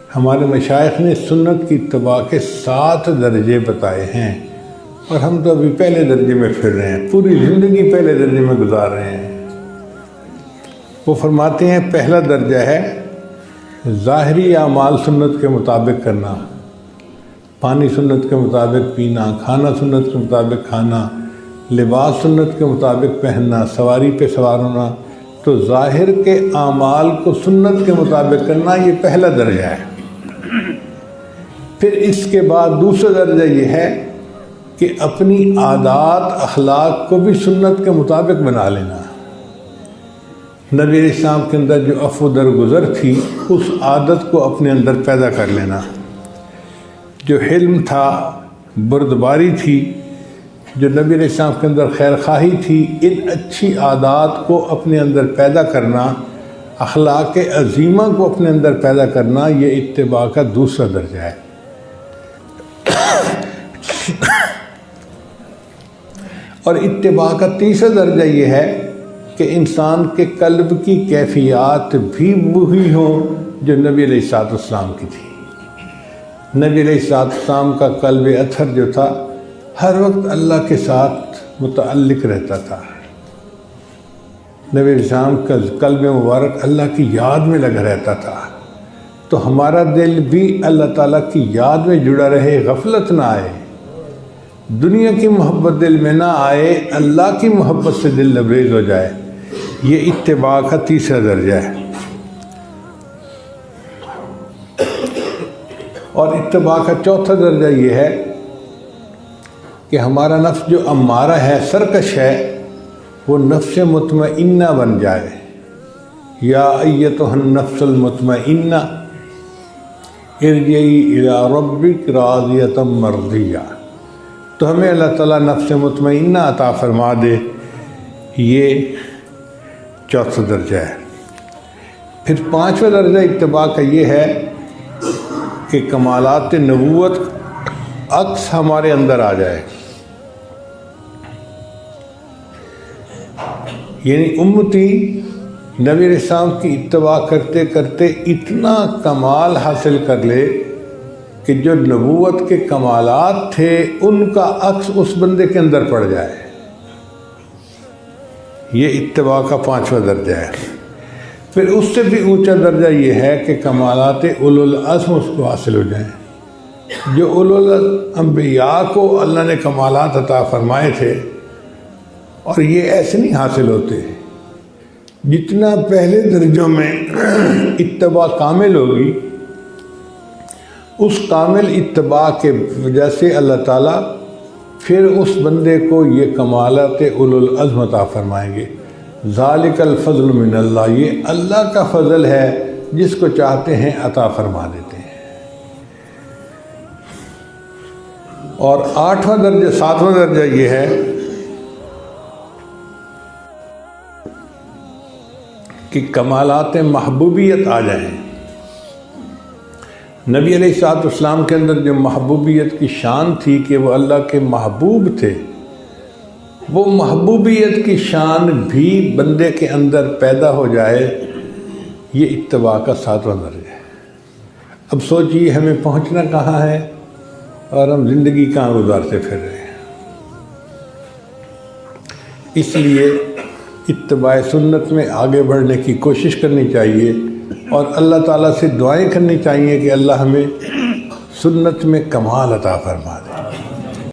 ہمارے مشائخ نے سنت کی اتباع کے 7 درجے بتائے ہیں، اور ہم تو ابھی پہلے درجے میں پھر رہے ہیں، پوری زندگی پہلے درجے میں گزار رہے ہیں۔ وہ فرماتے ہیں پہلا درجہ ہے ظاہری اعمال سنت کے مطابق کرنا، پانی سنت کے مطابق پینا، کھانا سنت کے مطابق کھانا، لباس سنت کے مطابق پہننا، سواری پہ سوار ہونا۔ تو ظاہر کے اعمال کو سنت کے مطابق کرنا یہ پہلا درجہ ہے۔ پھر اس کے بعد دوسرا درجہ یہ ہے کہ اپنی عادات اخلاق کو بھی سنت کے مطابق بنا لینا۔ نبی علیہ السلام کے اندر جو عفو درگزر تھی اس عادت کو اپنے اندر پیدا کر لینا، جو حلم تھا، بردباری تھی، جو نبی علیہ السلام کے اندر خیر خواہی تھی، ان اچھی عادات کو اپنے اندر پیدا کرنا، اخلاق عظیمہ کو اپنے اندر پیدا کرنا، یہ اتباع کا دوسرا درجہ ہے۔ اور اتباع کا تیسرا درجہ یہ ہے کہ انسان کے قلب کی کیفیات بھی وہی ہوں جو نبی علیہ السلام کی تھی۔ نبی علیہ السلام کا قلب اطہر جو تھا ہر وقت اللہ کے ساتھ متعلق رہتا تھا۔ نبی علیہ السلام کا قلب مبارک اللہ کی یاد میں لگا رہتا تھا، تو ہمارا دل بھی اللہ تعالیٰ کی یاد میں جڑا رہے، غفلت نہ آئے، دنیا کی محبت دل میں نہ آئے، اللہ کی محبت سے دل لبریز ہو جائے۔ یہ اتباع کا تیسرا درجہ ہے۔ اور اتباع کا چوتھا درجہ یہ ہے کہ ہمارا نفس جو امارہ ہے، سرکش ہے، وہ نفس مطمئنہ بن جائے۔ یا ایتھا النفس المطمئنہ ارجعی الی ربک راضیۃ مرضیہ۔ تو ہمیں اللہ تعالیٰ نفس مطمئنہ عطا فرما دے۔ یہ چوتھا درجہ ہے۔ پھر پانچواں درجہ اتباع کا یہ ہے کہ کمالات نبوت عکس ہمارے اندر آ جائے، یعنی امتی نبی علیہ السلام کی اتباع کرتے کرتے اتنا کمال حاصل کر لے کہ جو نبوت کے کمالات تھے ان کا عکس اس بندے کے اندر پڑ جائے۔ یہ اتباع کا پانچواں درجہ ہے۔ پھر اس سے بھی اونچا درجہ یہ ہے کہ کمالات اولو العزم اس کو حاصل ہو جائیں۔ جو اولو الانبیاء کو اللہ نے کمالات عطا فرمائے تھے، اور یہ ایسے نہیں حاصل ہوتے۔ جتنا پہلے درجوں میں اتباع کامل ہوگی، اس کامل اتباع کے وجہ سے اللہ تعالیٰ پھر اس بندے کو یہ کمالات اولو العزم عطا فرمائیں گے۔ ذالک الفضل من اللہ، یہ اللہ کا فضل ہے، جس کو چاہتے ہیں عطا فرما دیتے ہیں۔ اور ساتواں درجہ یہ ہے کہ کمالات محبوبیت آ جائیں۔ نبی علیہ السلام کے اندر جو محبوبیت کی شان تھی کہ وہ اللہ کے محبوب تھے، وہ محبوبیت کی شان بھی بندے کے اندر پیدا ہو جائے، یہ اتباع کا ساتواں درجہ ہے۔ اب سوچئے ہمیں پہنچنا کہاں ہے اور ہم زندگی کہاں گزارتے پھر رہے ہیں۔ اس لیے اتباع سنت میں آگے بڑھنے کی کوشش کرنی چاہیے، اور اللہ تعالیٰ سے دعائیں کرنی چاہیے کہ اللہ ہمیں سنت میں کمال عطا فرما دے۔